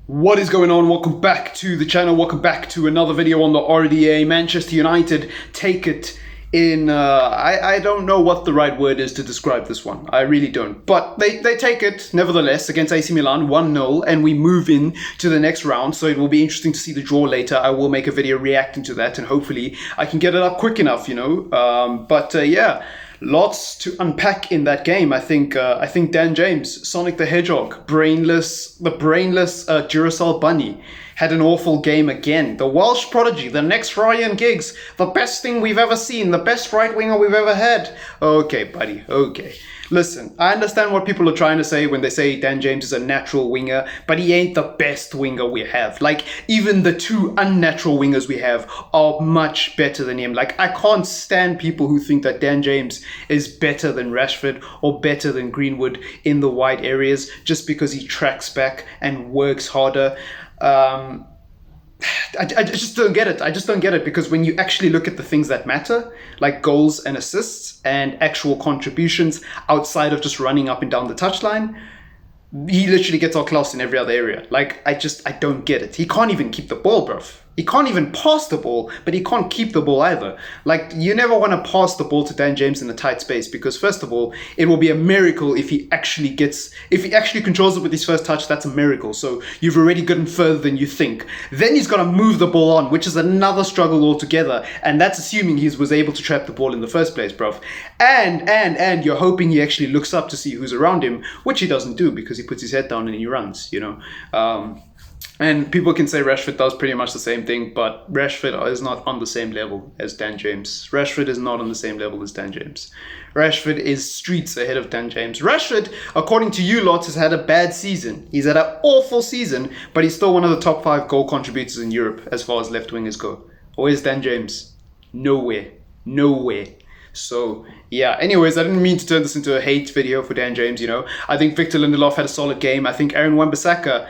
What is going on? Welcome back to the channel. Welcome back to another video on the RDA. Manchester United take it in, I don't know what the right word is to describe this one. I really don't. But they take it, nevertheless, against AC Milan, 1-0, and we move in to the next round. So it will be interesting to see the draw later. I will make a video reacting to that, and hopefully I can get it up quick enough, you know. Yeah. Lots to unpack in that game. I think Dan James, Sonic the Hedgehog, the brainless Duracell Bunny, had an awful game again. The Welsh prodigy, the next Ryan Giggs, the best thing we've ever seen, the best right winger we've ever had. Okay, buddy, okay. Listen, I understand what people are trying to say when they say Dan James is a natural winger, but he ain't the best winger we have. Like, even the two unnatural wingers we have are much better than him. Like, I can't stand people who think that Dan James is better than Rashford or better than Greenwood in the wide areas just because he tracks back and works harder. I just don't get it. I just don't get it, because when you actually look at the things that matter, like goals and assists and actual contributions outside of just running up and down the touchline, he literally gets outclassed in every other area. Like, I don't get it. He can't even keep the ball, bruv. He can't even pass the ball, but he can't keep the ball either. Like, you never want to pass the ball to Dan James in a tight space, because first of all, it will be a miracle if he actually controls it with his first touch. That's a miracle. So you've already gotten further than you think. Then he's got to move the ball on, which is another struggle altogether. And that's assuming he was able to trap the ball in the first place, bruv. And you're hoping he actually looks up to see who's around him, which he doesn't do because he puts his head down and he runs, you know. And people can say Rashford does pretty much the same thing, but Rashford is not on the same level as Dan James. Rashford is not on the same level as Dan James. Rashford is streets ahead of Dan James. Rashford, according to you lot, has had a bad season. He's had an awful season, but he's still one of the top 5 goal contributors in Europe as far as left wingers go. Where's Dan James? Nowhere. Nowhere. So, yeah. Anyways, I didn't mean to turn this into a hate video for Dan James, you know. I think Victor Lindelof had a solid game. I think Aaron Wan-Bissaka,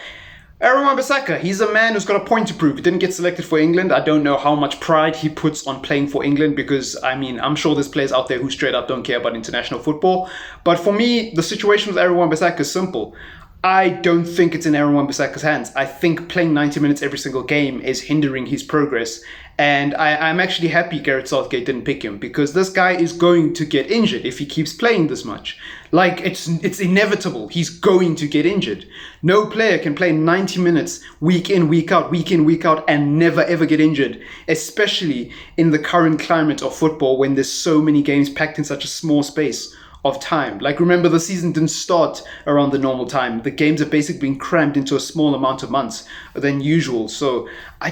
he's a man who's got a point to prove. He didn't get selected for England. I don't know how much pride he puts on playing for England, because, I mean, I'm sure there's players out there who straight up don't care about international football. But for me, the situation with Aaron Wan-Bissaka is simple. I don't think it's in Aaron Wan-Bissaka's hands. I think playing 90 minutes every single game is hindering his progress. And I'm actually happy Gareth Southgate didn't pick him, because this guy is going to get injured if he keeps playing this much. Like, it's inevitable. He's going to get injured. No player can play 90 minutes week in, week out, and never ever get injured, especially in the current climate of football when there's so many games packed in such a small space of time. Like, remember, the season didn't start around the normal time. The games have basically been crammed into a small amount of months than usual. So I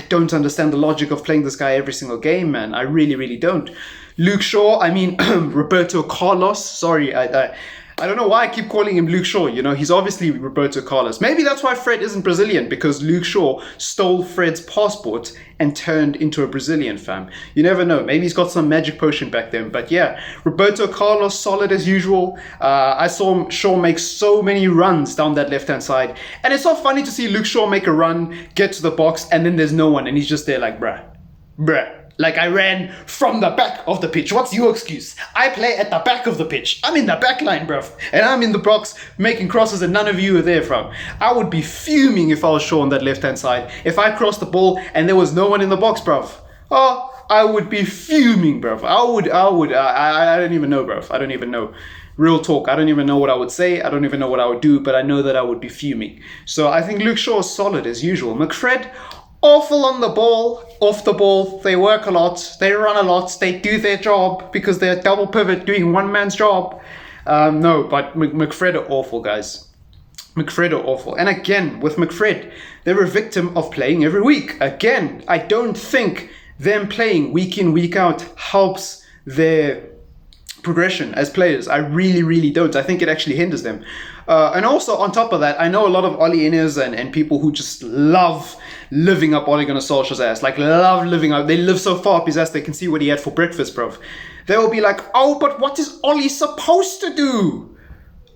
don't understand the logic of playing this guy every single game, man. I really don't. Luke Shaw, I mean, Roberto Carlos, sorry, I don't know why I keep calling him Luke Shaw, you know, he's obviously Roberto Carlos. Maybe that's why Fred isn't Brazilian, because Luke Shaw stole Fred's passport and turned into a Brazilian, fam. You never know, maybe he's got some magic potion back then. But yeah, Roberto Carlos, solid as usual. I saw Shaw make so many runs down that left-hand side. And it's so funny to see Luke Shaw make a run, get to the box, and then there's no one, and he's just there like, bruh. Like, I ran from the back of the pitch. What's your excuse? I play at the back of the pitch. I'm in the back line, bruv. And I'm in the box making crosses and none of you are there, fam. I would be fuming if I was Shaw on that left-hand side. If I crossed the ball and there was no one in the box, bruv. Oh, I would be fuming, bruv. I don't even know, bruv. I don't even know. Real talk, I don't even know what I would say. I don't even know what I would do, but I know that I would be fuming. So I think Luke Shaw is solid as usual. McFred, awful on the ball, off the ball. They work a lot, they run a lot, they do their job because they're double pivot doing one man's job. No, but McFred are awful, guys. McFred are awful. And again, with McFred, they're a victim of playing every week. Again, I don't think them playing week in, week out helps their progression as players. I really don't. I think it actually hinders them. And also, on top of that, I know a lot of Ole Inners and people who just love living up Ole Gunnar Solskjaer's ass. Like, love living up. They live so far up his ass, they can see what he had for breakfast, bruv. They will be like, oh, but what is Ole supposed to do?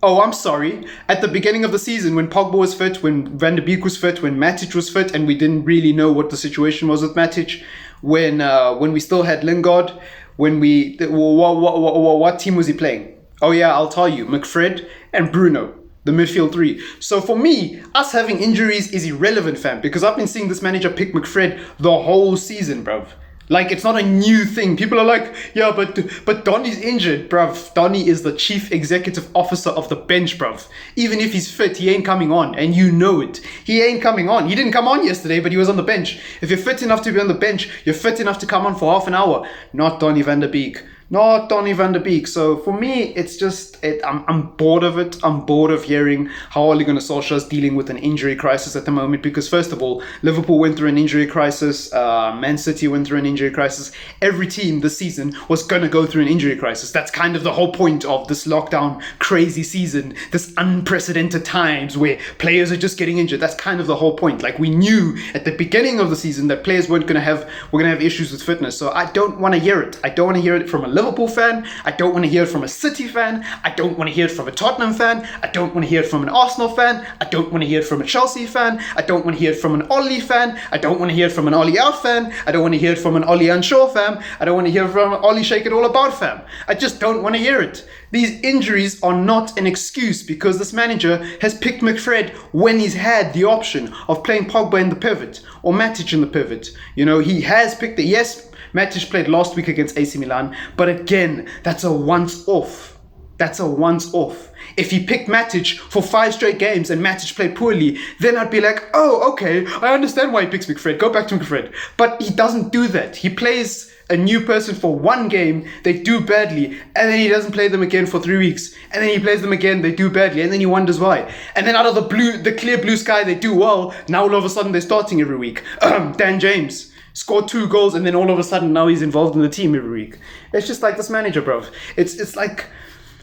Oh, I'm sorry. At the beginning of the season, when Pogba was fit, when Van de Beek was fit, when Matic was fit, and we didn't really know what the situation was with Matic, when we still had Lingard, what team was he playing? Oh yeah, I'll tell you, McFred and Bruno. The midfield three. So for me, us having injuries is irrelevant, fam, because I've been seeing this manager pick McFred the whole season, bruv. Like, it's not a new thing. People are like, yeah, but Donny's injured, bruv. Donny is the chief executive officer of the bench, bruv. Even if he's fit, he ain't coming on, and you know it. He ain't coming on. He didn't come on yesterday, but he was on the bench. If you're fit enough to be on the bench, you're fit enough to come on for half an hour. Not Donny van der Beek. Not Donny van der Beek. So for me, it's just, I'm bored of it. I'm bored of hearing how Ole Gunnar Solskjaer is dealing with an injury crisis at the moment. Because first of all, Liverpool went through an injury crisis. Man City went through an injury crisis. Every team this season was going to go through an injury crisis. That's kind of the whole point of this lockdown crazy season. This unprecedented times where players are just getting injured. That's kind of the whole point. Like, we knew at the beginning of the season that players were going to have issues with fitness. So I don't want to hear it. I don't want to hear it from a Liverpool fan. I don't want to hear it from a City fan. I don't want to hear it from a Tottenham fan. I don't want to hear it from an Arsenal fan. I don't want to hear it from a Chelsea fan. I don't want to hear it from an Ollie fan. I don't want to hear it from an Ollie out fan. I don't want to hear it from an Ollie unsure fan. I don't want to hear it from an Ollie shake it all about fan. I just don't want to hear it. These injuries are not an excuse, because this manager has picked McFred when he's had the option of playing Pogba in the pivot or Matic in the pivot. You know, he has picked it. Yes, Matic played last week against AC Milan, but again, that's a once-off. That's a once-off. If he picked Matic for 5 straight games and Matic played poorly, then I'd be like, oh, okay, I understand why he picks McFred. Go back to McFred. But he doesn't do that. He plays a new person for 1 game, they do badly, and then he doesn't play them again for 3 weeks, and then he plays them again, they do badly, and then he wonders why. And then out of the clear blue sky, they do well. Now all of a sudden they're starting every week. Dan James scored 2 goals, and then all of a sudden now he's involved in the team every week. It's just like this manager, bro. It's like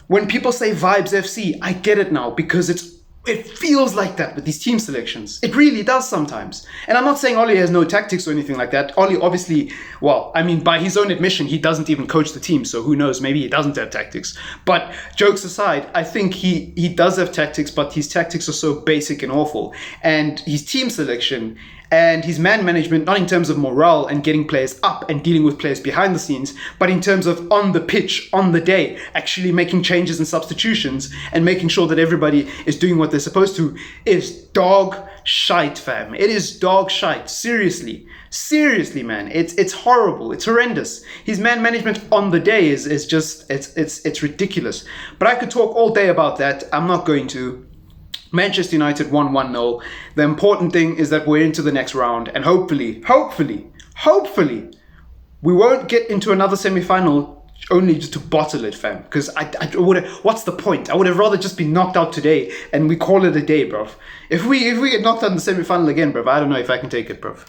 when people say vibes FC, I get it now, because it feels like that with these team selections. It really does sometimes. And I'm not saying Ollie has no tactics or anything like that. Ollie obviously, well, I mean, by his own admission, he doesn't even coach the team. So who knows, maybe he doesn't have tactics. But jokes aside, I think he does have tactics, but his tactics are so basic and awful. And his team selection and his man management, not in terms of morale and getting players up and dealing with players behind the scenes, but in terms of on the pitch, on the day, actually making changes and substitutions and making sure that everybody is doing what they're supposed to, is dog shite, fam. It is dog shite. Seriously, man. It's horrible. It's horrendous. His man management on the day is just, it's ridiculous. But I could talk all day about that. I'm not going to. Manchester United won 1-0. The important thing is that we're into the next round, and hopefully, we won't get into another semi-final only just to bottle it, fam. Because what's the point? I would have rather just been knocked out today and we call it a day, bruv. If we get knocked out in the semi-final again, bruv, I don't know if I can take it, bruv.